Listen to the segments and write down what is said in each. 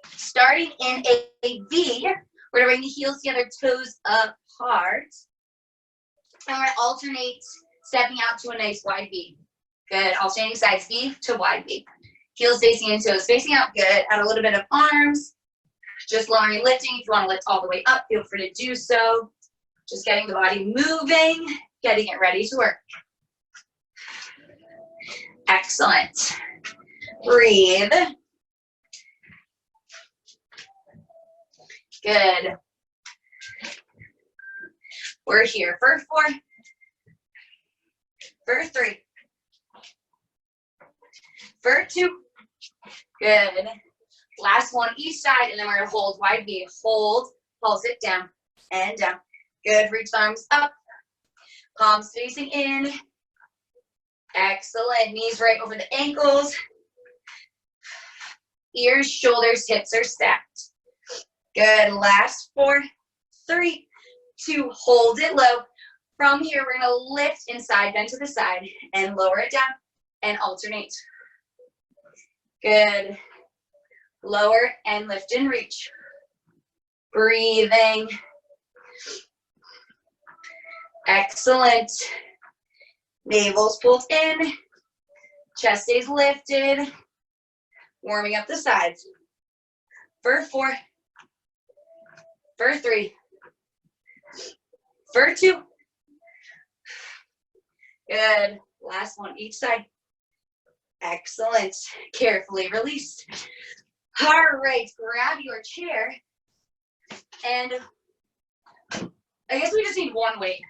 Starting in a V, we're gonna bring the heels together, toes apart. And we're gonna alternate stepping out to a nice wide V. Good, alternating sides, V to wide V. Heels facing in, toes facing out, good. Add a little bit of arms, just lowering, lifting. If you wanna lift all the way up, feel free to do so. Just getting the body moving, getting it ready to work. Excellent. Breathe. Good. We're here for 4, for 3, for 2. Good. Last one each side, and then we're gonna hold wide V. Hold, pulse it down and down. Good. Reach the arms up. Palms facing in. Excellent. Knees right over the ankles. Ears, shoulders, hips are stacked. Good. Last 4, 3, 2. Hold it low. From here, we're going to lift inside, bend to the side, and lower it down and alternate. Good. Lower and lift and reach. Breathing. Excellent. Navel's pulled in. Chest stays lifted. Warming up the sides. For 4. For 3. For 2. Good. Last one each side. Excellent. Carefully release. All right, grab your chair. And I guess we just need one weight.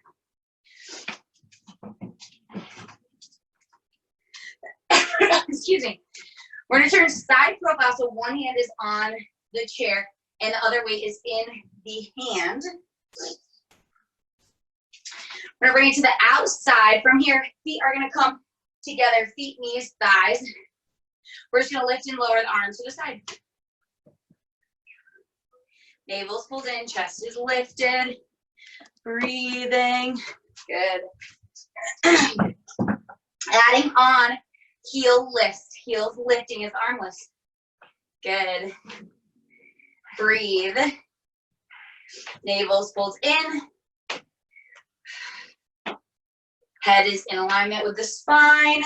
Excuse me. We're going to turn side profile, so one hand is on the chair and the other weight is in the hand. We're going to bring it to the outside. From here, feet are going to come together, feet, knees, thighs. We're just going to lift and lower the arms to the side. Navel's pulled in, chest is lifted. Breathing. Good. Adding on heel lifts. Heels lifting is armless. Good. Breathe. Navel's pulled in. Head is in alignment with the spine.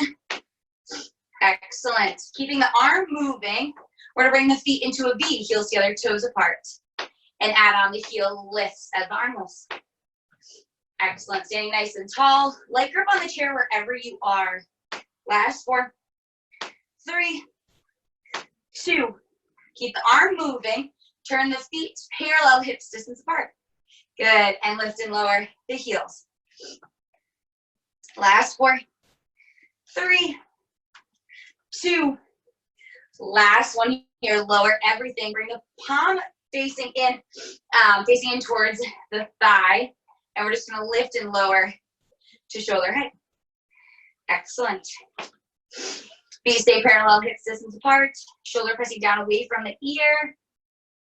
Excellent. Keeping the arm moving, we're going to bring the feet into a V, heels together, toes apart. And add on the heel lifts as the arm lifts. Excellent. Standing nice and tall. Light grip on the chair wherever you are. Last 4, 3, 2. Keep the arm moving. Turn the feet parallel, hips distance apart. Good. And lift and lower the heels. Last 4, 3, 2. Last one here. Lower everything. Bring the palm facing in towards the thigh. And we're just going to lift and lower to shoulder height. Excellent. Feet stay parallel, hips distance apart. Shoulder pressing down away from the ear.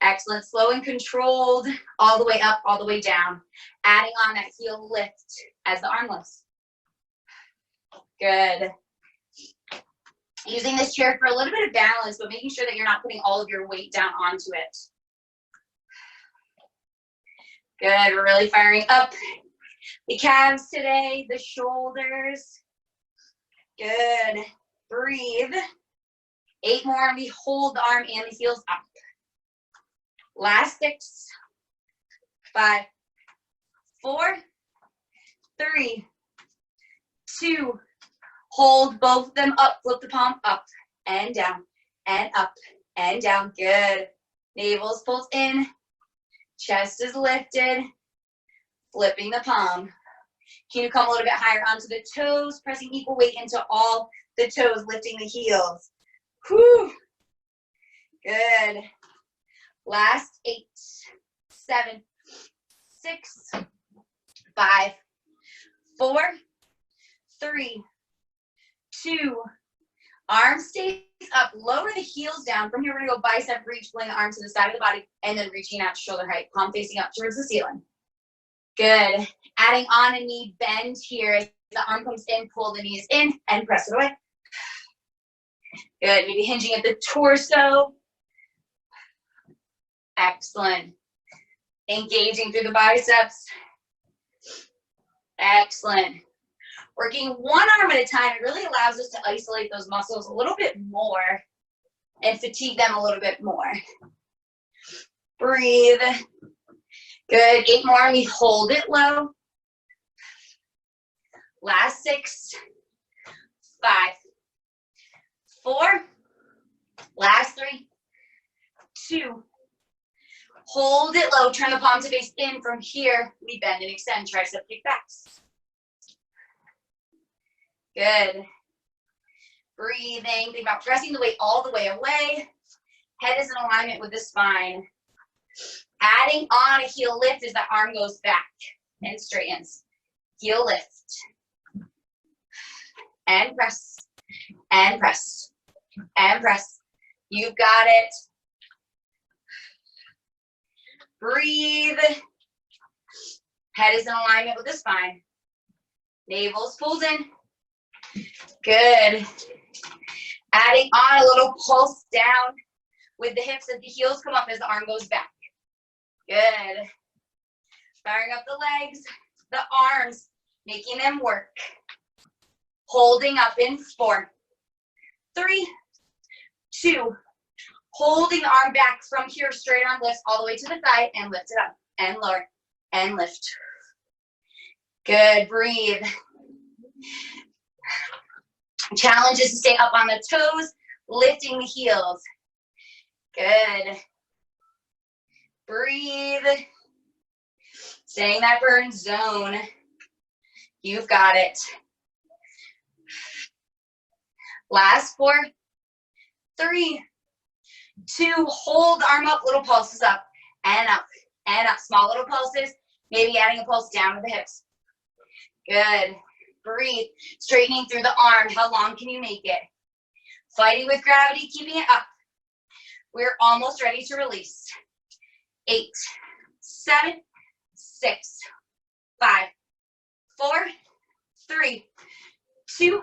Excellent. Slow and controlled. All the way up, all the way down. Adding on that heel lift as the arm lifts. Good. Using this chair for a little bit of balance, but making sure that you're not putting all of your weight down onto it. Good. We're really firing up the calves today, the shoulders. Good. Breathe. 8 more, and we hold the arm and the heels up. Last 6, 5, 4, 3, 2. Hold both of them up. Flip the palm up and down and up and down. Good. Navel's pulled in. Chest is lifted. Flipping the palm. Can you come a little bit higher onto the toes, pressing equal weight into all the toes, lifting the heels. Whew. Good. Last 8, 7, 6, 5, 4, 3, 2. Arm stays up. Lower the heels down. From here, we're going to go bicep reach, pulling the arm to the side of the body, and then reaching out to shoulder height. Palm facing up towards the ceiling. Good. Adding on a knee bend here. As the arm comes in, pull the knees in, and press it away. Good, maybe hinging at the torso. Excellent. Engaging through the biceps. Excellent. Working one arm at a time, it really allows us to isolate those muscles a little bit more and fatigue them a little bit more. Breathe. Good, 8 more, and we hold it low. Last 6, 5, 4, last 3, 2, hold it low, turn the palm to face in. From here, we bend and extend, tricep kickbacks. Good. Breathing, think about pressing the weight all the way away. Head is in alignment with the spine. Adding on a heel lift as the arm goes back and straightens. Heel lift. And press. And press. And press. You've got it. Breathe. Head is in alignment with the spine. Navel's pulled in. Good. Adding on a little pulse down with the hips as the heels come up as the arm goes back. Good. Firing up the legs, the arms, making them work. Holding up in 4, 3, 2. Holding the arm back from here, straight arm lifts all the way to the thigh and lift it up and lower and lift. Good, breathe. Challenge is to stay up on the toes, lifting the heels. Good. Breathe. Staying in that burn zone. You've got it. Last 4, 3, 2. Hold the arm up, little pulses up and up and up. Small little pulses, maybe adding a pulse down to the hips. Good. Breathe. Straightening through the arm. How long can you make it? Fighting with gravity, keeping it up. We're almost ready to release. 8, 7, 6, 5, 4, 3, 2,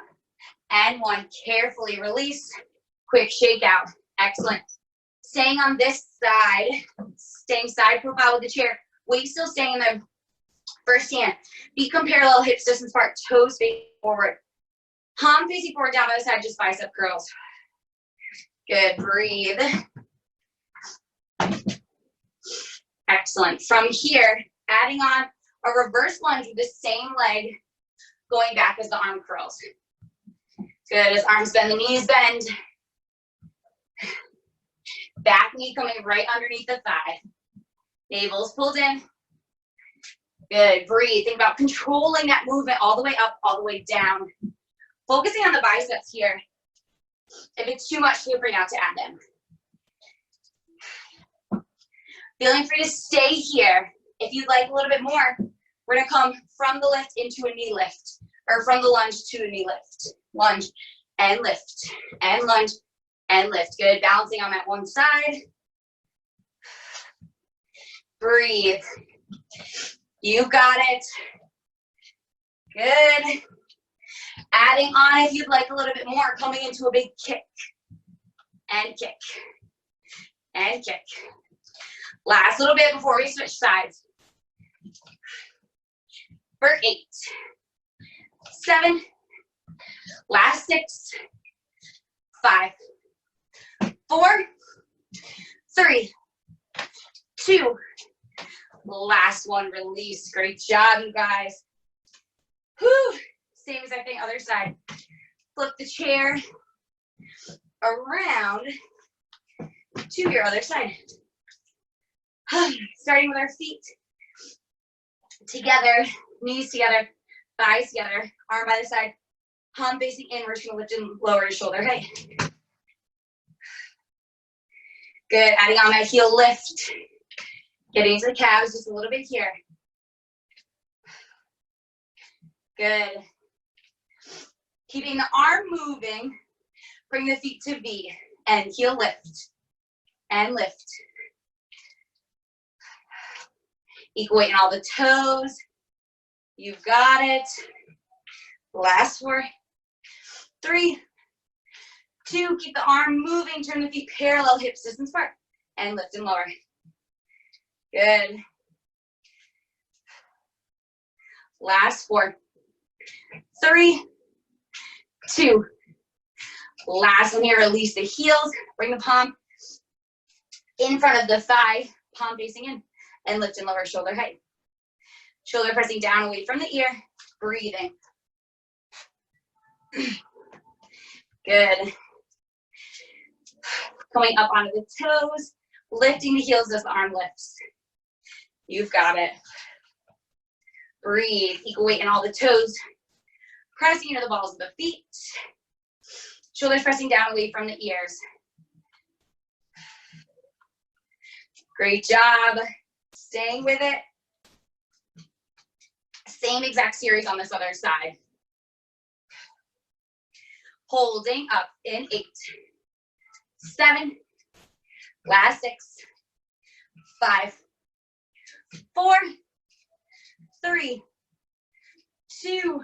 and 1. Carefully release. Quick shake out. Excellent. Staying on this side, staying side profile with the chair. Weight still staying in the first hand. Feet come parallel, hips distance apart, toes facing forward. Palm facing forward, down by the side, just bicep curls. Good, breathe. Excellent. From here, adding on a reverse lunge with the same leg going back as the arm curls. Good, as arms bend, the knees bend. Back knee coming right underneath the thigh. Navel's pulled in. Good, breathe. Think about controlling that movement all the way up, all the way down. Focusing on the biceps here. If it's too much, feel free not to add them. Feeling free to stay here. If you'd like a little bit more, we're gonna come from the lift into a knee lift, or from the lunge to a knee lift. Lunge and lift, and lunge and lift. Good, balancing on that one side. Breathe. You've got it. Good. Adding on if you'd like a little bit more, coming into a big kick. And kick. And kick. Last little bit before we switch sides. For 8, 7, last 6, 5, 4, 3, 2, last one, release. Great job, you guys. Whew. Same exact thing, other side. Flip the chair around to your other side. Starting with our feet together, knees together, thighs together, arm by the side, palm facing in. We're just gonna lift and lower your shoulder height. Good, adding on that heel lift. Getting into the calves just a little bit here. Good. Keeping the arm moving, bring the feet to V and heel lift and lift. Equal weight in all the toes. You've got it. Last 4, 3, 2, keep the arm moving, turn the feet parallel, hips distance apart, and lift and lower. Good. Last 4, 3, 2. Last one here, release the heels, bring the palm in front of the thigh, palm facing in, and lift and lower shoulder height. Shoulder pressing down away from the ear, breathing. Good. Coming up onto the toes, lifting the heels as the arm lifts. You've got it. Breathe, equal weight in all the toes, pressing into the balls of the feet. Shoulders pressing down away from the ears. Great job. Staying with it. Same exact series on this other side. Holding up in 8, 7, last 6, 5, 4, 3, 2,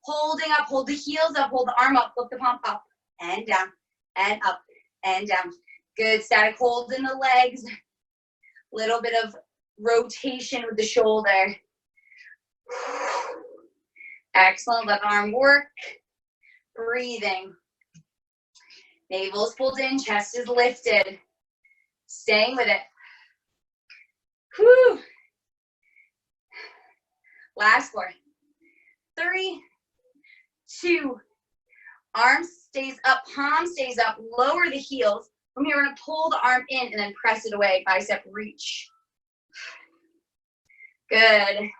holding up, hold the heels up, hold the arm up, lift the palm up and down and up and down. Good, static hold in the legs. Little bit of rotation with the shoulder. Excellent, let the arm work. Breathing. Navel's pulled in, chest is lifted. Staying with it. Whew. Last 4, 3, 2, arm stays up, palm stays up, lower the heels. From here, we're gonna pull the arm in and then press it away, bicep reach. Good.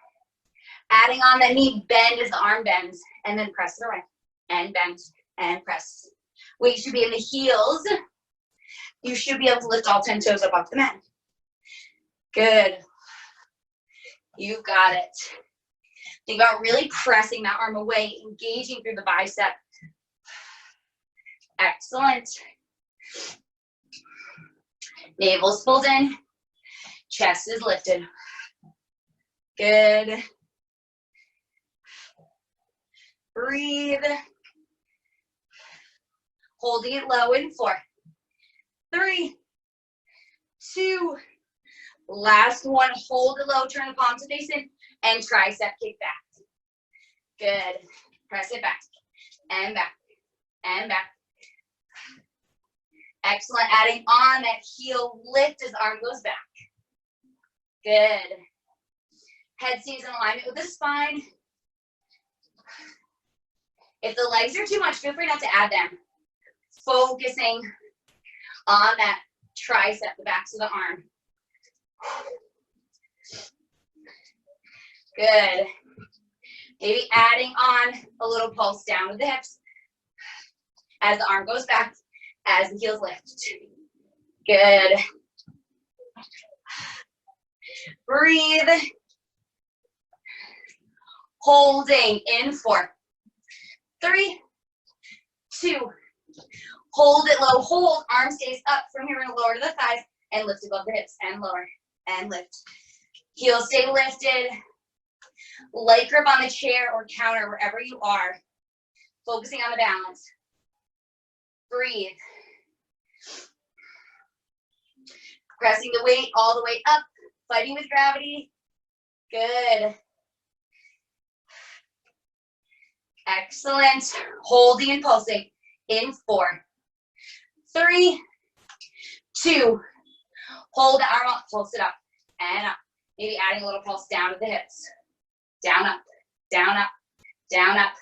Adding on that knee bend as the arm bends, and then press it away, and bend, and press. Weight should be in the heels. You should be able to lift all 10 toes up off the mat. Good. You've got it. Think about really pressing that arm away, engaging through the bicep. Excellent. Navel's pulled in, chest is lifted. Good. Breathe. Holding it low in 4, 3, 2, last 1. Hold it low, turn the palm to face in, and tricep kick back. Good. Press it back, and back, and back. Excellent. Adding on that heel lift as arm goes back. Good. Head stays in alignment with the spine. If the legs are too much, feel free not to add them. Focusing on that tricep, the backs of the arm. Good. Maybe adding on a little pulse down with the hips as the arm goes back, as the heels lift. Good. Breathe. Holding in 4, 3, 2. Hold it low, hold, arm stays up. From here, we're gonna lower to the thighs and lift above the hips and lower and lift. Heels stay lifted. Light grip on the chair or counter, wherever you are. Focusing on the balance. Breathe. Pressing the weight all the way up, fighting with gravity. Good. Excellent. Holding and pulsing in 4, 3, 2. Hold the arm up, pulse it up and up. Maybe adding a little pulse down to the hips. Down, up, down, up, down, up.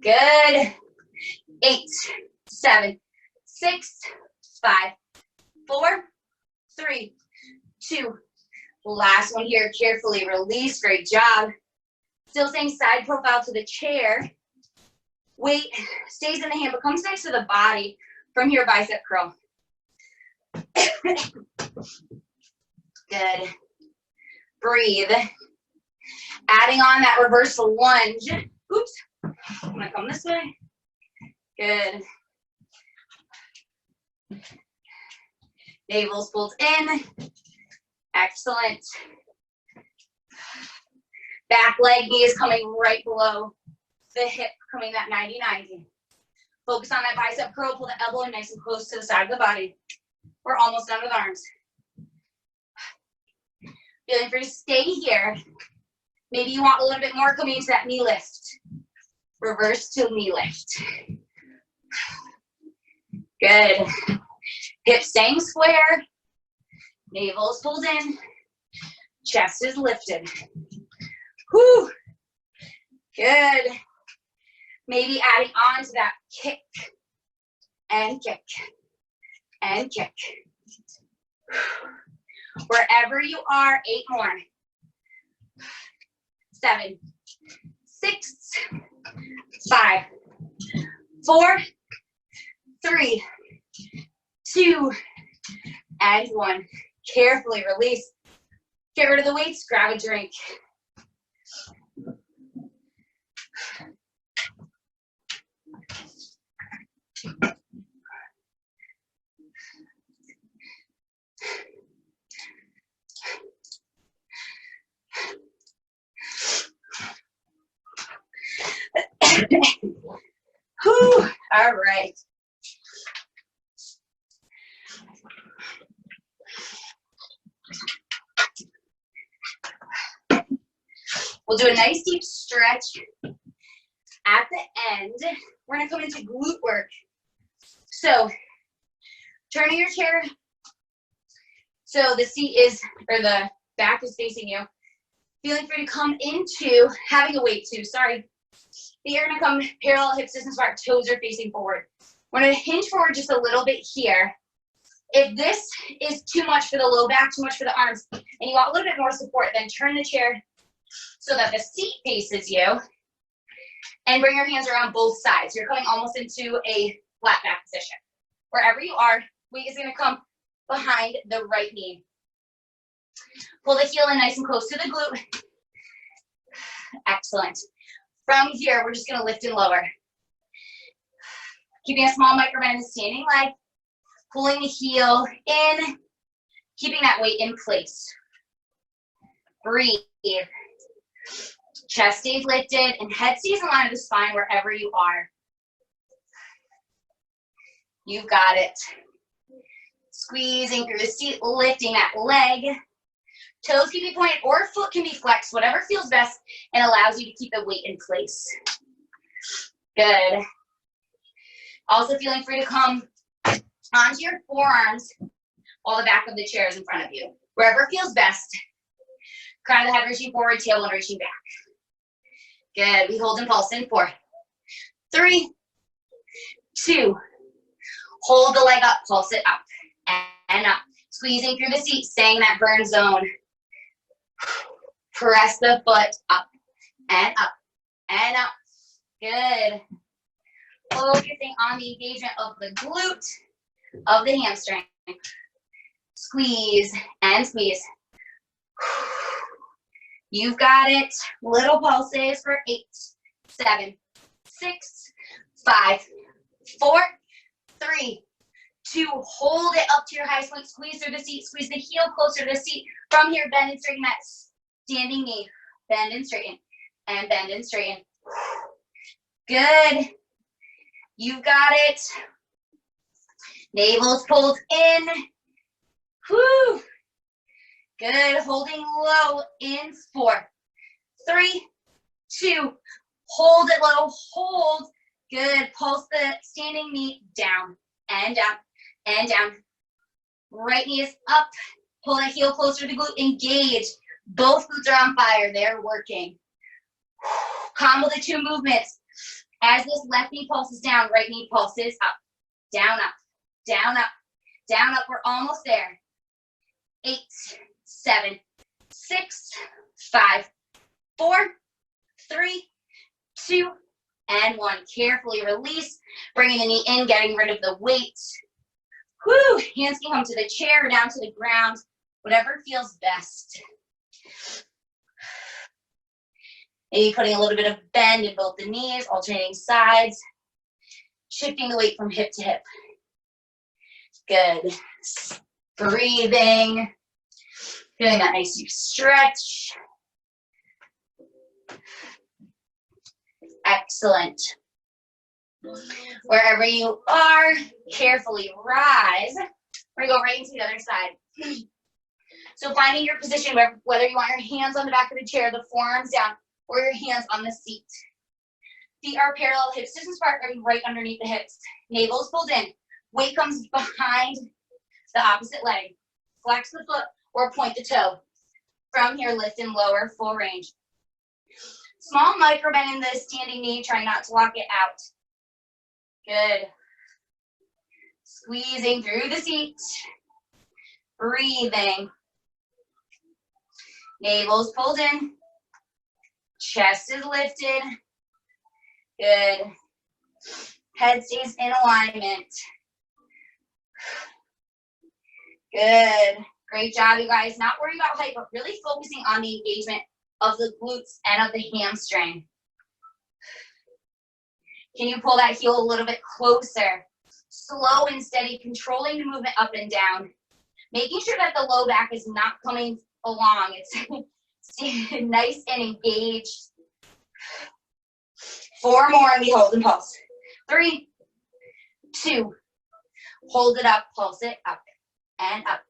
Good. 8, 7, 6, 5, 4, 3, 2. Last one here. Carefully release. Great job. Still staying side profile to the chair. Weight stays in the hand, but comes next to the body. From here, bicep curl. Good. Breathe. Adding on that reverse lunge. Oops. I'm gonna come this way. Good. Navel's pulled in. Excellent. Back leg knee is coming right below the hip, coming that 90-90. Focus on that bicep curl. Pull the elbow in nice and close to the side of the body. We're almost done with arms. Feeling free to stay here. Maybe you want a little bit more coming into that knee lift. Reverse to knee lift. Good. Hips staying square. Navel is pulled in. Chest is lifted. Whew. Good. Maybe adding on to that kick and kick and kick. Wherever you are, 8 more. 7, 6, 5, 4, 3, 2, and 1. Carefully release. Get rid of the weights, grab a drink. Whew. All right. We'll do a nice deep stretch. At the end, we're gonna come into glute work. So, turning your chair so the seat is, or the back is facing you. Feeling free to come into having a weight too, sorry. Feet are gonna come parallel, hips distance apart, toes are facing forward. We're gonna hinge forward just a little bit here. If this is too much for the low back, too much for the arms, and you want a little bit more support, then turn the chair so that the seat faces you, and bring your hands around both sides. You're coming almost into a flat back position. Wherever you are, weight is gonna come behind the right knee. Pull the heel in nice and close to the glute. Excellent. From here, we're just gonna lift and lower. Keeping a small micro bend in the standing leg. Pulling the heel in, keeping that weight in place. Breathe. Chest stays lifted and head stays in line with the spine wherever you are. You've got it. Squeezing through the seat, lifting that leg. Toes can be pointed or foot can be flexed, whatever feels best and allows you to keep the weight in place. Good. Also feeling free to come onto your forearms while the back of the chair is in front of you. Wherever feels best. Crown of the head reaching forward, tailbone reaching back. Good. We hold and pulse in 4, 3, 2. Hold the leg up, pulse it up and up. Squeezing through the seat, staying in that burn zone. Press the foot up and up and up. Good. Focusing on the engagement of the glute, of the hamstring. Squeeze and squeeze. You've got it. Little pulses for 8, 7, 6, 5, 4, 3, 2. Hold it up to your highest point. Squeeze through the seat. Squeeze the heel closer to the seat. From here, bend and straighten that standing knee. Bend and straighten. And bend and straighten. Good. You've got it. Navel's pulled in. Whew. Good. Holding low in 4, 3, 2. Hold it low. Hold. Good. Pulse the standing knee down and down and down. Right knee is up. Pull that heel closer to the glute. Engage. Both glutes are on fire. They're working. Combo the 2 movements. As this left knee pulses down, right knee pulses up. Down, up. Down, up. Down, up. We're almost there. 8, 7, 6, 5, 4, 3, 2, and 1. Carefully release. Bringing the knee in, getting rid of the weight. Whew. Hands can come to the chair, down to the ground. Whatever feels best. Maybe putting a little bit of bend in both the knees, alternating sides. Shifting the weight from hip to hip. Good. Breathing. Feeling that nice deep stretch. Excellent. Wherever you are, carefully rise. We're gonna go right into the other side. So finding your position, whether you want your hands on the back of the chair, the forearms down, or your hands on the seat. Feet are parallel, hips distance apart, right underneath the hips. Navel is pulled in. Weight comes behind the opposite leg. Flex the foot or point the toe. From here, lift and lower, full range. Small micro bend in the standing knee, try not to lock it out. Good. Squeezing through the seat. Breathing. Navel's pulled in. Chest is lifted. Good. Head stays in alignment. Good. Great job, you guys. Not worrying about height, but really focusing on the engagement of the glutes and of the hamstring. Can you pull that heel a little bit closer? Slow and steady, controlling the movement up and down. Making sure that the low back is not coming along. It's nice and engaged. 4 more and we hold and pulse. 3, 2, hold it up, pulse it up and up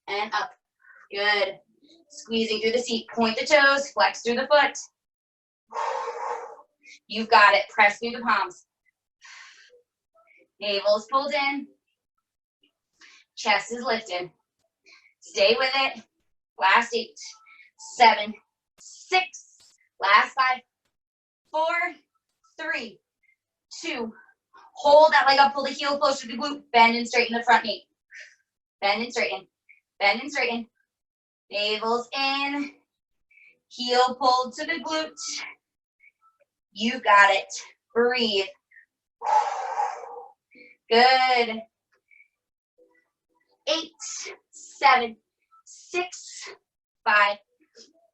and up. Good. Squeezing through the seat, point the toes, flex through the foot. You've got it, press through the palms. Navel is pulled in. Chest is lifted. Stay with it. Last 8, 7, 6, last 5, 4, 3, 2, hold that leg up, pull the heel closer to the glute, bend and straighten the front knee. Bend and straighten, bend and straighten. Navel's in, heel pulled to the glute. You got it, breathe. Good. 8, 7, 6, 5,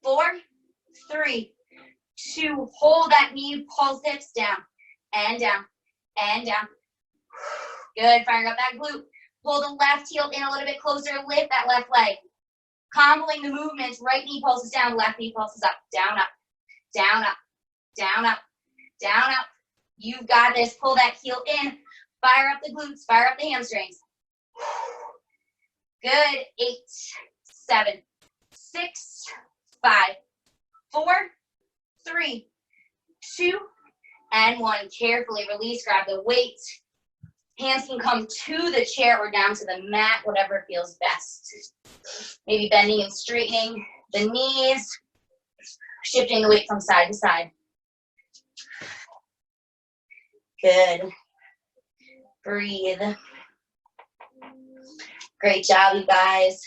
4, 3, 2, hold that knee, pulse hips down and down and down. Good, firing up that glute. Pull the left heel in a little bit closer, lift that left leg. Comboing the movements, right knee pulses down, left knee pulses up, down, up, down, up, down, up, down, up. You've got this, pull that heel in, fire up the glutes, fire up the hamstrings. Good, 8, 7, 6, 5, 4, 3, 2, and 1. Carefully release, grab the weight. Hands can come to the chair or down to the mat, whatever feels best. Maybe bending and straightening the knees, shifting the weight from side to side. Good. Breathe. Great job, you guys.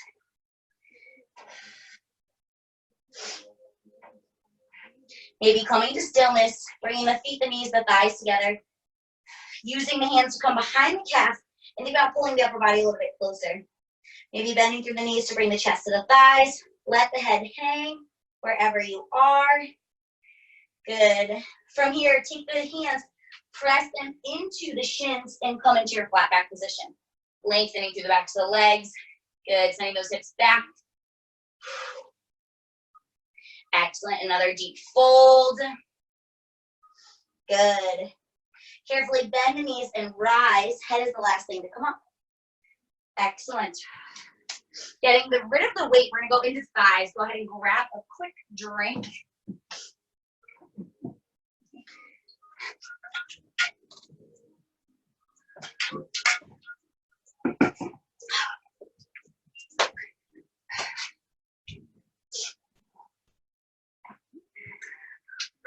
Maybe coming to stillness, bringing the feet, the knees, the thighs together. Using the hands to come behind the calf and think about pulling the upper body a little bit closer. Maybe bending through the knees to bring the chest to the thighs. Let the head hang wherever you are. Good. From here, take the hands, press them into the shins and come into your flat back position. Lengthening through the backs of the legs. Good. Sending those hips back. Excellent. Another deep fold. Good. Carefully bend the knees and rise. Head is the last thing to come up. Excellent. Getting rid of the weight, we're going to go into thighs. Go ahead and grab a quick drink.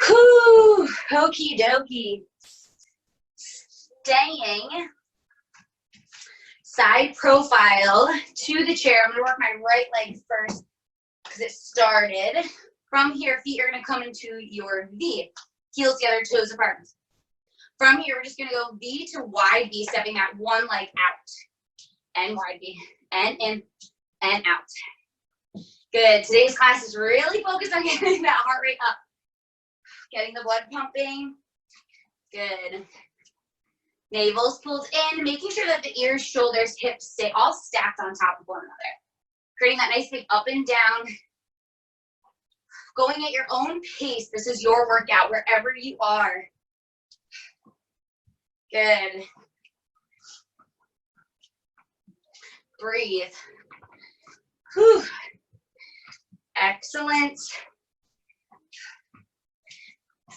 Whew, okie dokie. Staying side profile to the chair. I'm gonna work my right leg first because it started. From here, feet are gonna come into your V. Heels together, toes apart. From here, we're just gonna go V to wide V, stepping that one leg out. And wide V, and in, and out. Good, today's class is really focused on getting that heart rate up. Getting the blood pumping. Good. Navel's pulled in, making sure that the ears, shoulders, hips stay all stacked on top of one another. Creating that nice big up and down. Going at your own pace. This is your workout wherever you are. Good. Breathe. Whew. Excellent.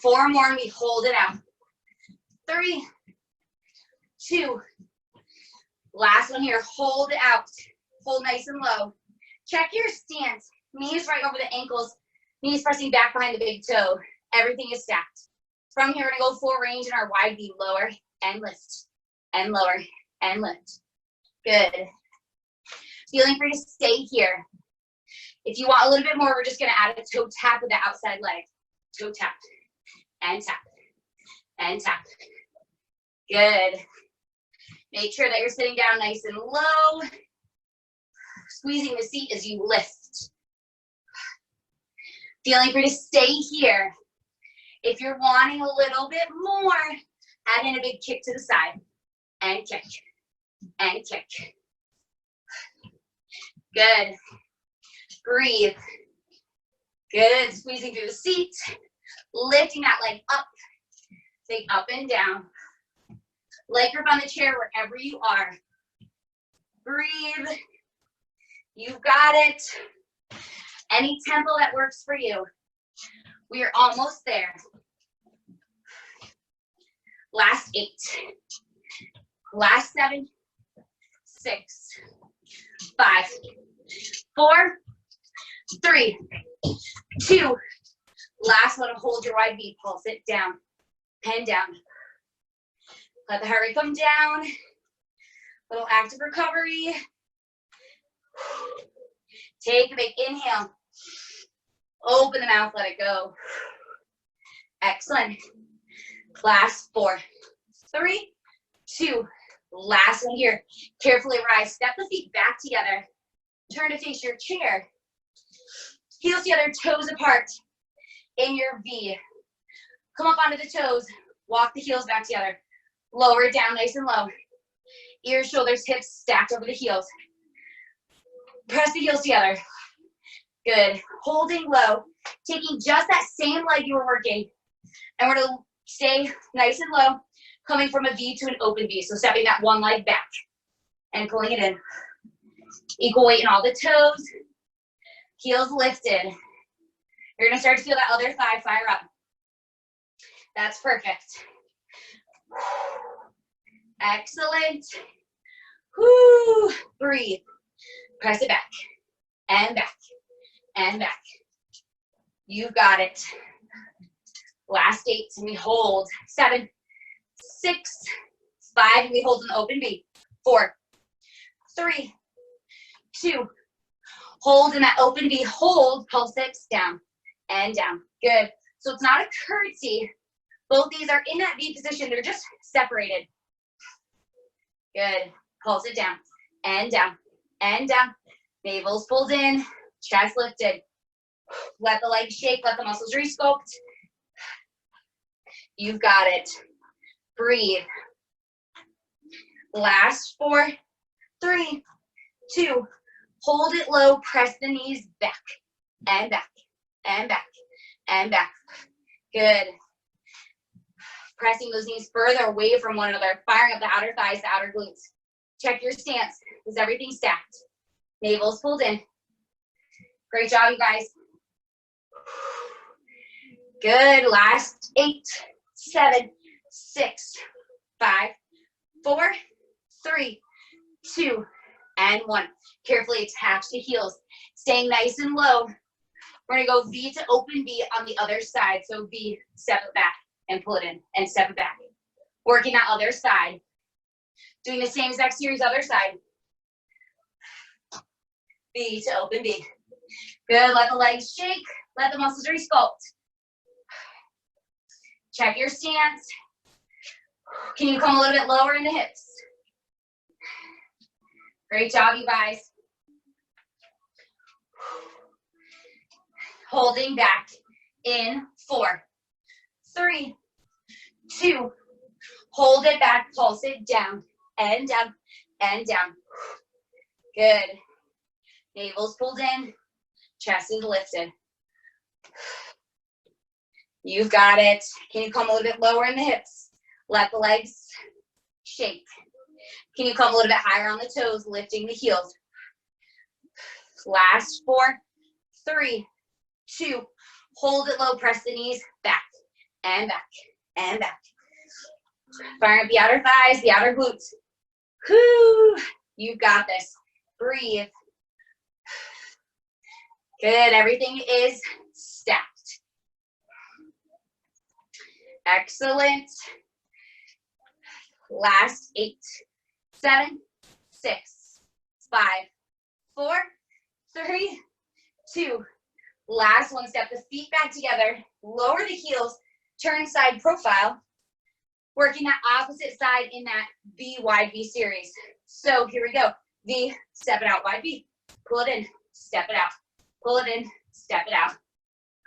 4 more and we hold it out. 3, 2. Last one here. Hold it out. Hold nice and low. Check your stance. Knees right over the ankles. Knees pressing back behind the big toe. Everything is stacked. From here, we're going to go full range in our wide V. Lower and lift. And lower and lift. Good. Feeling free to stay here. If you want a little bit more, we're just going to add a toe tap with the outside leg. Toe tap. And tap. And tap. Good. Make sure that you're sitting down nice and low. Squeezing the seat as you lift. Feeling free to stay here. If you're wanting a little bit more, add in a big kick to the side. And kick. And kick. Good. Breathe. Good. Squeezing through the seat. Lifting that leg up. Take up and down. Leg grip on the chair wherever you are. Breathe. You've got it. Any tempo that works for you. We are almost there. Last 8. Last 7. 6. 5. 4. 3. 2. Last one, hold your wide V. Pulse it down. Pen down. Let the heart rate come down. Little active recovery. Take a big inhale. Open the mouth, let it go. Excellent. Last 4, 3, 2. Last one here. Carefully rise. Step the feet back together. Turn to face your chair. Heels together, toes apart. In your V. Come up onto the toes. Walk the heels back together. Lower it down nice and low. Ears, shoulders, hips stacked over the heels. Press the heels together. Good. Holding low. Taking just that same leg you were working. And we're going to stay nice and low. Coming from a V to an open V. So stepping that one leg back. And pulling it in. Equal weight in all the toes. Heels lifted. You're going to start to feel that other thigh fire up. That's perfect. Excellent. Whoo. Breathe. Press it back. And back. And back. You've got it. Last 8. And we hold. 7, 6, 5. And we hold an open V. 4, 3, 2. Hold in that open V. Hold. Pulse it down. And down. Good. So it's not a curtsy. Both these are in that V position. They're just separated. Good. Pulse it down. And down. And down. Navel's pulled in. Chest lifted. Let the legs shake. Let the muscles resculpt. You've got it. Breathe. Last 4, 3, 2. Hold it low. Press the knees back. And back. And back. And back. Good. Pressing those knees further away from one another. Firing up the outer thighs, the outer glutes. Check your stance. Is everything stacked? Navel's pulled in. Great job, you guys. Good. Last 8, 7, 6, 5, 4, 3, 2, and 1. Carefully attach the heels. Staying nice and low. We're going to go V to open V on the other side. So V, step it back and pull it in and step it back. Working that other side. Doing the same exact series other side. V to open V. Good. Let the legs shake. Let the muscles resculpt. Check your stance. Can you come a little bit lower in the hips? Great job, you guys. Holding back in 4, 3, 2. Hold it back, pulse it down, and down, and down. Good. Navel's pulled in, chest is lifted. You've got it. Can you come a little bit lower in the hips? Let the legs shake. Can you come a little bit higher on the toes, lifting the heels? Last 4, 3, 2, hold it low, press the knees back and back and back. Fire up the outer thighs, the outer glutes. Whoo, you've got this. Breathe. Good, everything is stacked. Excellent. Last 8, 7, 6, 5, 4, 3, 2. Last one. Step the feet back together. Lower the heels. Turn side profile. Working that opposite side in that V, wide V series. So here we go. V, step it out, wide V. Pull it in, step it out. Pull it in, step it out.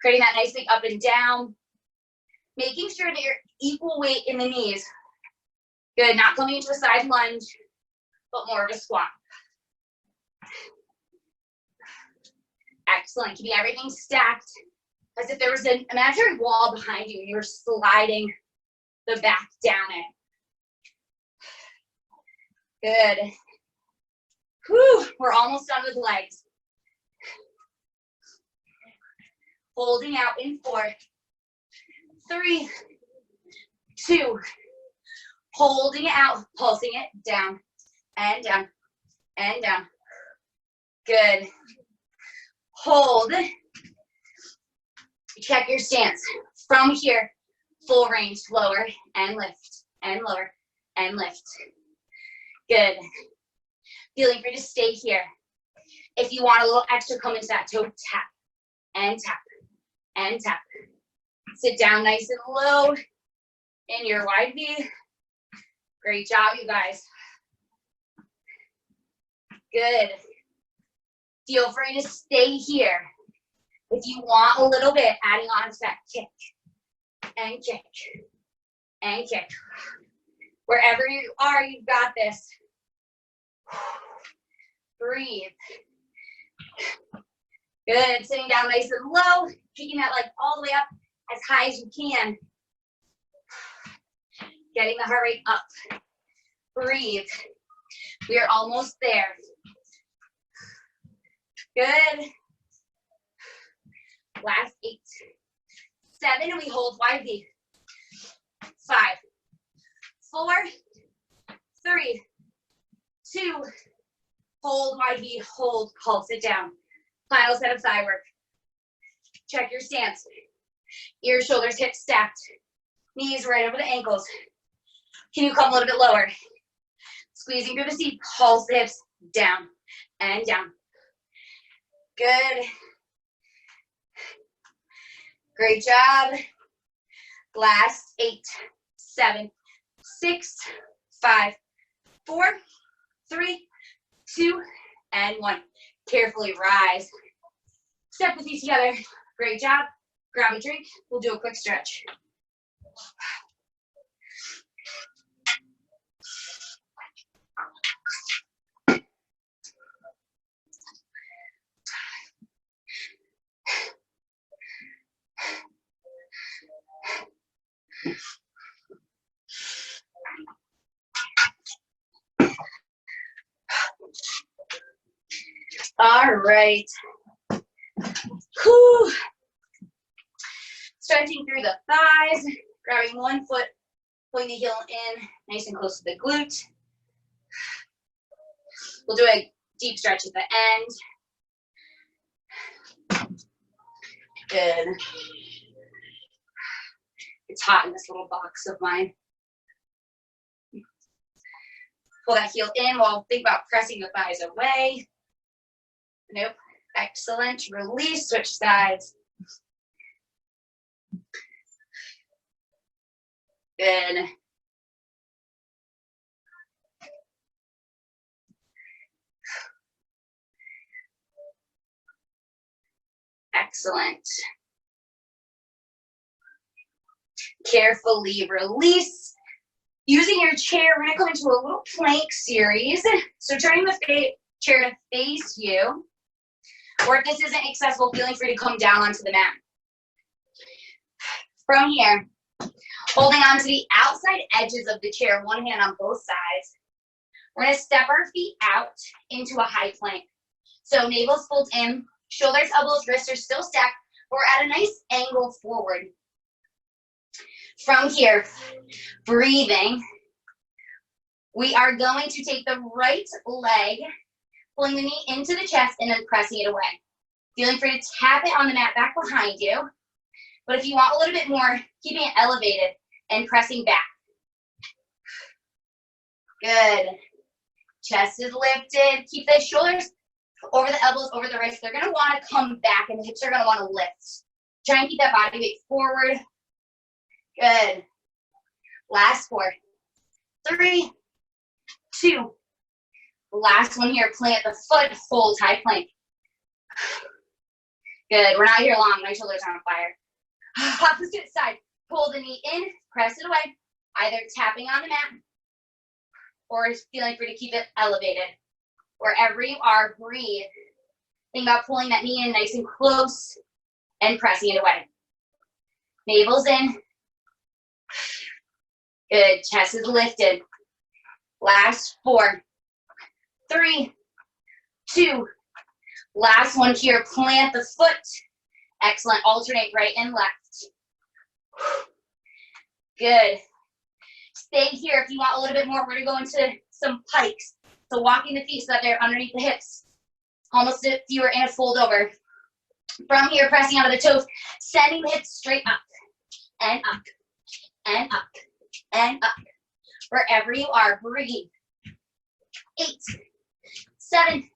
Creating that nice big up and down. Making sure that you're equal weight in the knees. Good, not coming into a side lunge, but more of a squat. Excellent, keeping everything stacked as if there was an imaginary wall behind you and you were sliding the back down it. Good. Whew, we're almost done with legs. Holding out in 4, 3, 2. Holding it out, pulsing it down and down and down. Good. Hold. Check your stance. From here, full range, lower and lift and lower and lift. Good. Feeling free to stay here. If you want a little extra, come into that toe, tap and tap and tap. Sit down nice and low in your wide V. Great job, you guys. Good. Feel free to stay here. If you want a little bit, adding on to that kick and kick and kick. Wherever you are, you've got this. Breathe. Good. Sitting down nice and low, keeping that leg all the way up as high as you can. Getting the heart rate up. Breathe. We are almost there. Good. Last 8, 7, and we hold wide V. 5, 4, 3, 2, hold wide V, hold, pulse it down. Final set of thigh work. Check your stance. Ears, shoulders, hips stacked. Knees right over the ankles. Can you come a little bit lower? Squeezing through the seat, pulse the hips down and down. Good. Great job. Last 8, 7, 6, 5, 4, 3, 2, and 1. Carefully rise. Step the feet together. Great job. Grab a drink. We'll do a quick stretch. All right. Whew. Stretching through the thighs, grabbing one foot, pulling the heel in, nice and close to the glute. We'll do a deep stretch at the end. Good. It's hot in this little box of mine. Pull that heel in while think about pressing the thighs away. Nope. Excellent. Release, switch sides. Good. Excellent. Carefully release. Using your chair, we're gonna come into a little plank series. So turning the chair to face you, or if this isn't accessible, feeling free to come down onto the mat. From here, Holding on to the outside edges of the chair, one hand on both sides. We're gonna step our feet out into a high plank. So navel's pulled in, shoulders, elbows, wrists are still stacked. We're at a nice angle forward. From here, breathing, we are going to take the right leg, pulling the knee into the chest and then pressing it away. Feeling free to tap it on the mat back behind you. But if you want a little bit more, keeping it elevated and pressing back. Good. Chest is lifted. Keep the shoulders over the elbows, over the wrists. They're going to want to come back and the hips are going to want to lift. Try and keep that body weight forward. Good. Last 4, 3, 2. Last one here. Plant the foot, hold high plank. Good. We're not here long. My shoulders are on fire. Opposite side. Pull the knee in, press it away. Either tapping on the mat or feeling free to keep it elevated. Wherever you are, breathe. Think about pulling that knee in nice and close and pressing it away. Navel's in. Good. Chest is lifted. Last 4, 3, 2. Last one here. Plant the foot. Excellent. Alternate right and left. Good. Stay here if you want a little bit more. We're going to go into some pikes. So walking the feet so that they're underneath the hips. Almost if you were in a fold over. From here, pressing out of the toes, sending the hips straight up and up and up and up. Wherever you are, breathe. 8, 7,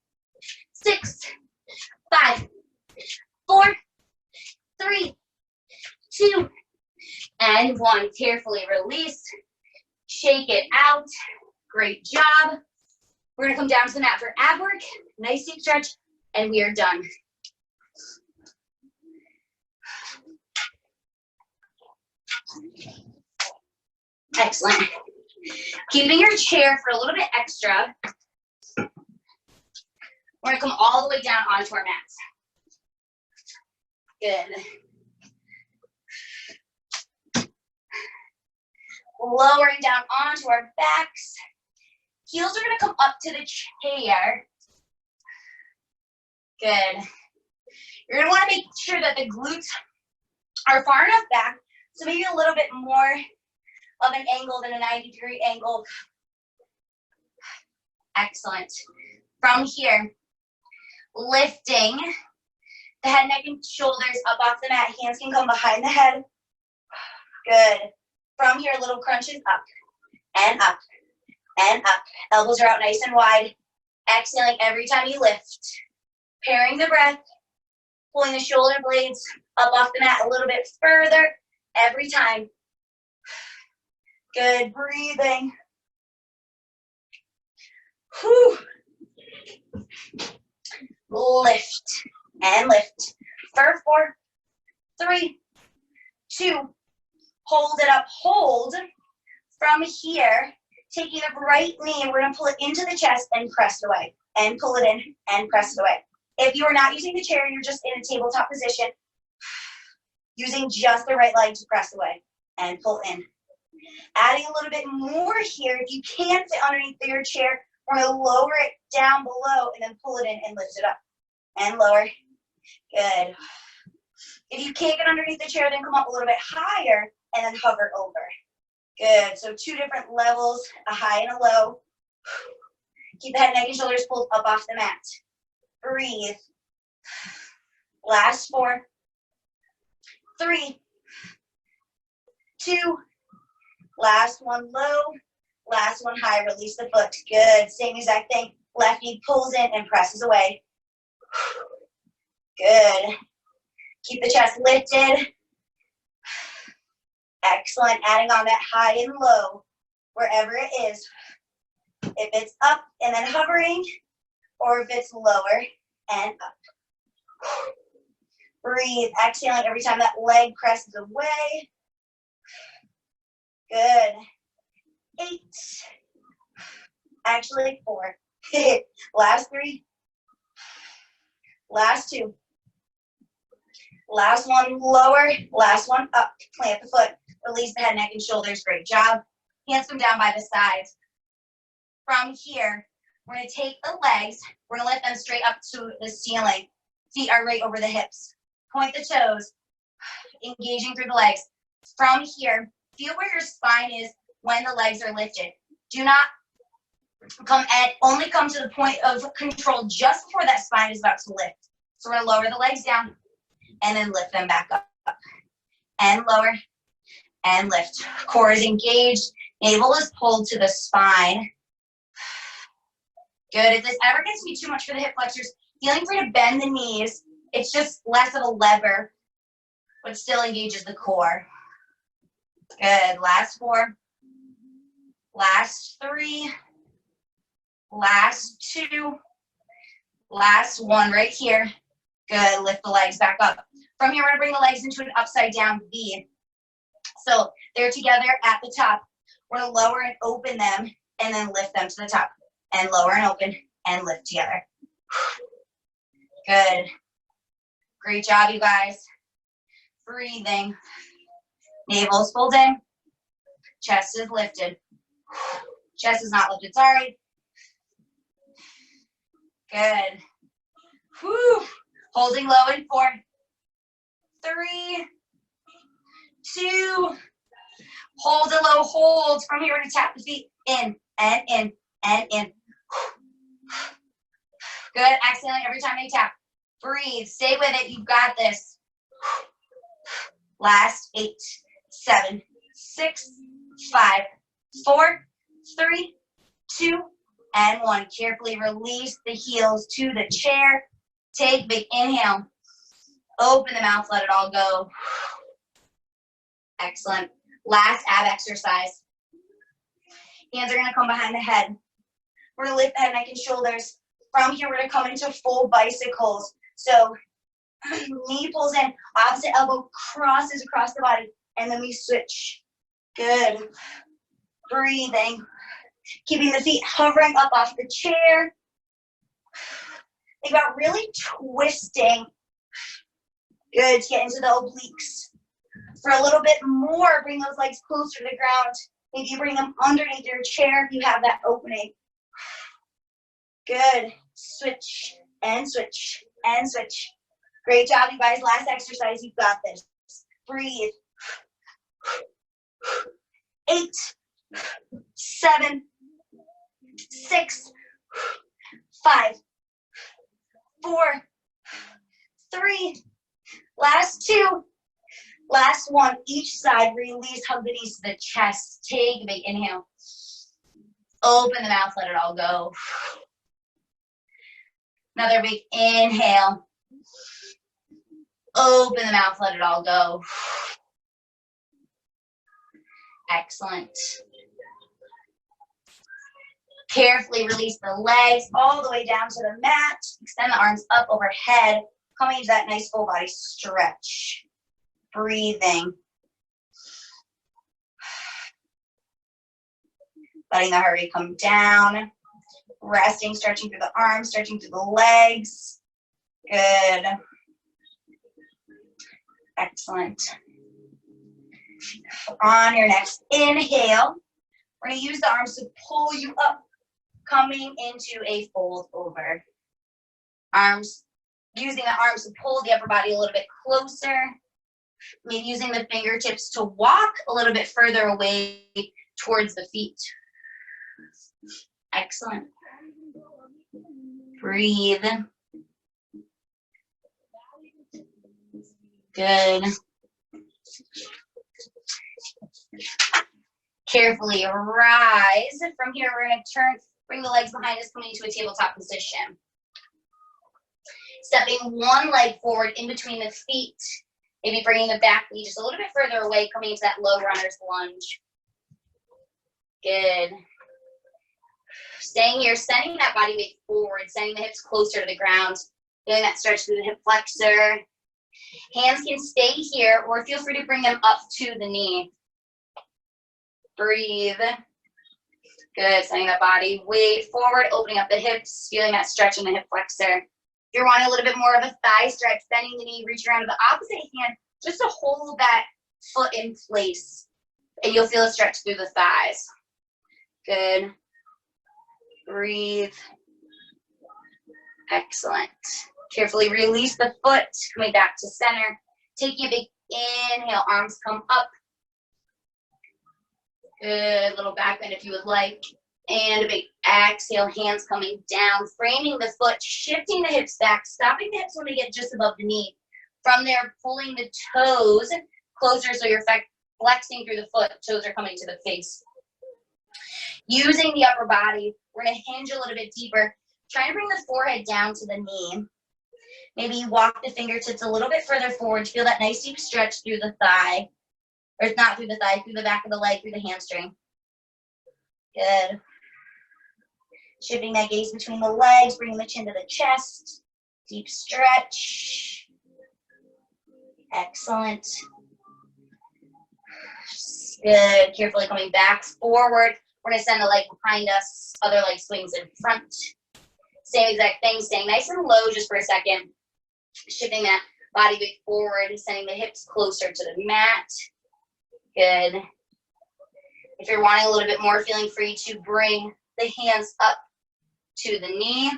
6, 5, 4, 3, 2, and 1. Carefully release. Shake it out. Great job. We're going to come down to the mat for ab work. Nice deep stretch, and we are done. Excellent. Keeping your chair for a little bit extra. We're going to come all the way down onto our mats. Good. Lowering down onto our backs. Heels are going to come up to the chair. Good. You're going to want to make sure that the glutes are far enough back, so maybe a little bit more of an angle than a 90-degree angle. Excellent. From here, lifting the head, neck, and shoulders up off the mat. Hands can come behind the head. Good. From here, little crunches up and up and up. Elbows are out nice and wide. Exhaling every time you lift. Pairing the breath. Pulling the shoulder blades up off the mat a little bit further every time. Good. Breathing. Whew. Lift and lift. For 4, 3, 2. Hold it up. Hold. From here, taking the right knee, we're going to pull it into the chest and press it away. And pull it in and press it away. If you are not using the chair, you're just in a tabletop position, using just the right leg to press away and pull in. Adding a little bit more here. If you can't fit underneath your chair, we're going to lower it down below and then pull it in and lift it up. And lower. Good. If you can't get underneath the chair, then come up a little bit higher and then hover over. Good. So 2 different levels, a high and a low. Keep the head, neck, and shoulders pulled up off the mat. Breathe. Last 4, 3, 2. Last one low. Last one high. Release the foot. Good. Same exact thing. Left knee pulls in and presses away. Good. Keep the chest lifted. Excellent. Adding on that high and low, wherever it is. If it's up and then hovering, or if it's lower and up. Breathe. Exhaling every time that leg presses away. Good. 8. Actually, 4. Last 3. Last 2. Last one lower. Last one up. Plant the foot. Release the head, neck, and shoulders. Great job. Hands come down by the sides. From here, we're going to take the legs. We're going to lift them straight up to the ceiling. Feet are right over the hips. Point the toes, engaging through the legs. From here, feel where your spine is when the legs are lifted. Do not only come to the point of control just before that spine is about to lift. So we're going to lower the legs down and then lift them back up. And lower and lift. Core is engaged. Navel is pulled to the spine. Good. If this ever gets to be too much for the hip flexors, feeling free to bend the knees. It's just less of a lever, but still engages the core. Good. Last 4. Last 3. Last 2. Last 1 right here. Good. Lift the legs back up. From here, we're going to bring the legs into an upside down V. So they're together at the top. We're going to lower and open them and then lift them to the top. And lower and open and lift together. Good. Great job, you guys. Breathing. Navel's pulled in. Chest is lifted. Chest is not lifted, sorry. Good. Whew. Holding low in 4, 3, 2. Hold it low, hold. From here, we're going to tap the feet in and in and in. Good. Exhaling every time you tap. Breathe. Stay with it. You've got this. Last 8, 7, 6, 5, 4, 3, 2, and 1. Carefully release the heels to the chair. Take a big inhale. Open the mouth. Let it all go. Excellent. Last ab exercise. Hands are going to come behind the head. We're going to lift the head, neck, and shoulders. From here, we're going to come into full bicycles. So knee pulls in, opposite elbow crosses across the body, and then we switch. Good. Breathing. Keeping the feet hovering up off the chair. Think about really twisting. Good. To get into the obliques. For a little bit more, bring those legs closer to the ground. Maybe you bring them underneath your chair if you have that opening. Good. Switch and switch and switch. Great job, you guys. Last exercise. You've got this. Breathe. 8, 7, 6, 5, 4, 3. Last 2. Last 1. Each side. Release. Hug the knees to the chest. Take a big inhale. Open the mouth. Let it all go. Another big inhale. Open the mouth, let it all go. Excellent. Carefully release the legs all the way down to the mat. Extend the arms up overhead, coming into that nice full body stretch. Breathing. Letting the heart rate come down. Resting, stretching through the arms, stretching through the legs. Good. Excellent. On your next inhale, we're going to use the arms to pull you up, coming into a fold over. Arms, using the arms to pull the upper body a little bit closer. Maybe using the fingertips to walk a little bit further away towards the feet. Excellent. Breathe. Good. Carefully rise. From here, we're going to bring the legs behind us, coming into a tabletop position. Stepping one leg forward in between the feet. Maybe bringing the back knee just a little bit further away, coming into that low runner's lunge. Good. Staying here, sending that body weight forward, sending the hips closer to the ground, doing that stretch through the hip flexor. Hands can stay here, or feel free to bring them up to the knee. Breathe. Good, sending that body weight forward, opening up the hips, feeling that stretch in the hip flexor. If you're wanting a little bit more of a thigh stretch, bending the knee, reach around to the opposite hand, just to hold that foot in place. And you'll feel a stretch through the thighs. Good. Breathe. Excellent. Carefully release the foot, coming back to center. Taking a big inhale, arms come up. Good, little back bend if you would like. And a big exhale, hands coming down, framing the foot, shifting the hips back, stopping the hips when they get just above the knee. From there, pulling the toes closer so you're flexing through the foot, toes are coming to the face. Using the upper body, we're gonna hinge a little bit deeper. Try to bring the forehead down to the knee. Maybe you walk the fingertips a little bit further forward. Feel that nice deep stretch through the thigh. Or not through the thigh, through the back of the leg, through the hamstring. Good. Shifting that gaze between the legs, bringing the chin to the chest. Deep stretch. Excellent. Good. Carefully coming back forward. We're going to send the leg behind us. Other leg swings in front. Same exact thing. Staying nice and low just for a second. Shifting that body weight forward. Sending the hips closer to the mat. Good. If you're wanting a little bit more, feeling free to bring the hands up to the knee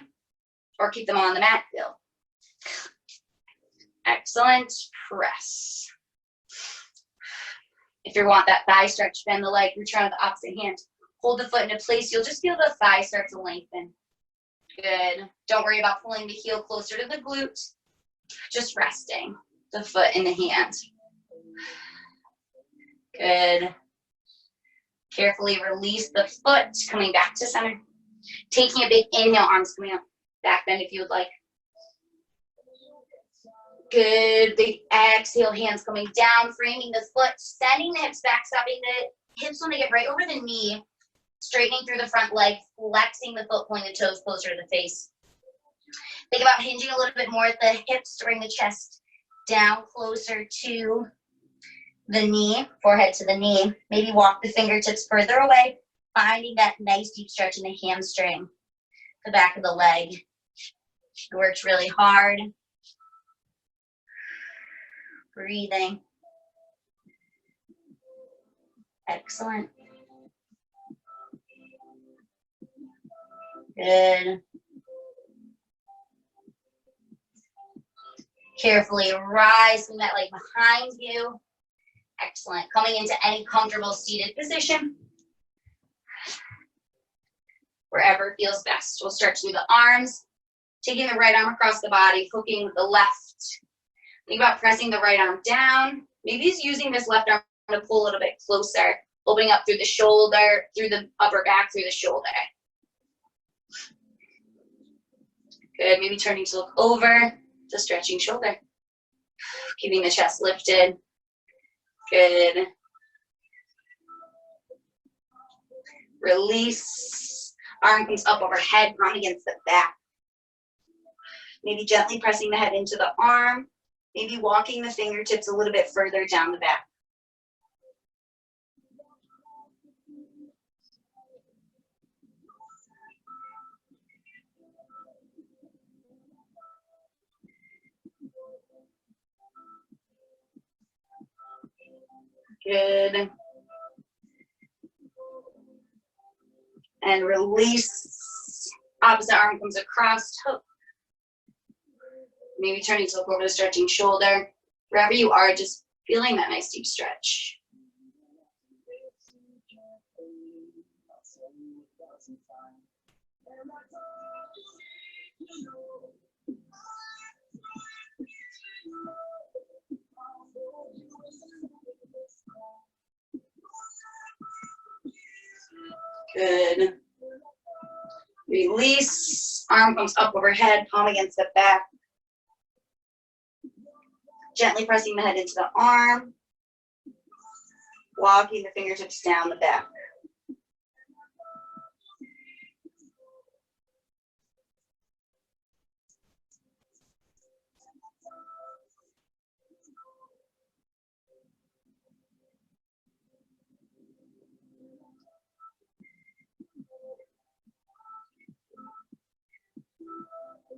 or keep them on the mat. Go. Excellent. Press. If you want that thigh stretch, bend the leg, reach around with the opposite hand. Hold the foot into place. You'll just feel the thigh start to lengthen. Good. Don't worry about pulling the heel closer to the glute. Just resting the foot in the hand. Good. Carefully release the foot, coming back to center. Taking a big inhale, arms coming up. Back bend if you would like. Good. Big exhale, hands coming down, framing the foot, sending the hips back, stopping the hips when they get right over the knee, straightening through the front leg, flexing the foot, pulling the toes closer to the face. Think about hinging a little bit more at the hips to bring the chest down closer to the knee, forehead to the knee. Maybe walk the fingertips further away, finding that nice deep stretch in the hamstring, the back of the leg. It works really hard. Breathing. Excellent. Good. Carefully rising that leg behind you. Excellent. Coming into any comfortable seated position. Wherever feels best. We'll stretch through the arms, taking the right arm across the body, hooking with the left. Think about pressing the right arm down. Maybe it's using this left arm to pull a little bit closer, opening up through the shoulder, through the upper back, through the shoulder. Good. Maybe turning to look over, just stretching shoulder. Keeping the chest lifted. Good. Release. Arm comes up overhead, palm against the back. Maybe gently pressing the head into the arm. Maybe walking the fingertips a little bit further down the back. Good. And release. Opposite arm comes across, hook. Maybe turning to look over the stretching shoulder. Wherever you are, just feeling that nice deep stretch. Good. Release. Arm comes up overhead, palm against the back. Gently pressing the head into the arm. Walking the fingertips down the back.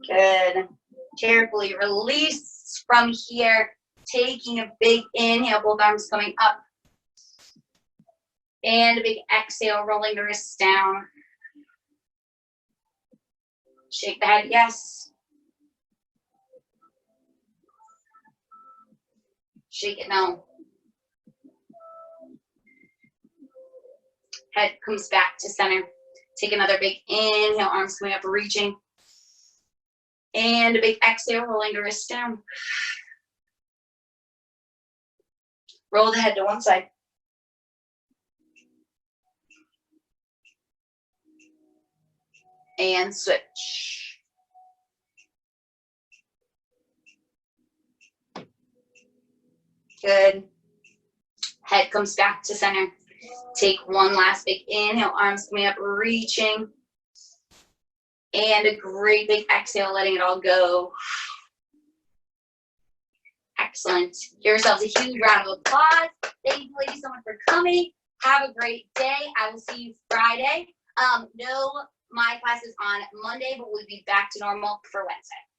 Good. Carefully release from here. Taking a big inhale, both arms coming up. And a big exhale, rolling the wrists down. Shake the head, yes. Shake it, no. Head comes back to center. Take another big inhale, arms coming up, reaching. And a big exhale, rolling the wrists down. Roll the head to one side. And switch. Good. Head comes back to center. Take one last big inhale, arms coming up, reaching. And a great big exhale, letting it all go. Excellent. Give yourselves a huge round of applause. Thank you, ladies, so much for coming. Have a great day. I will see you Friday. No, my class is on Monday, but we'll be back to normal for Wednesday.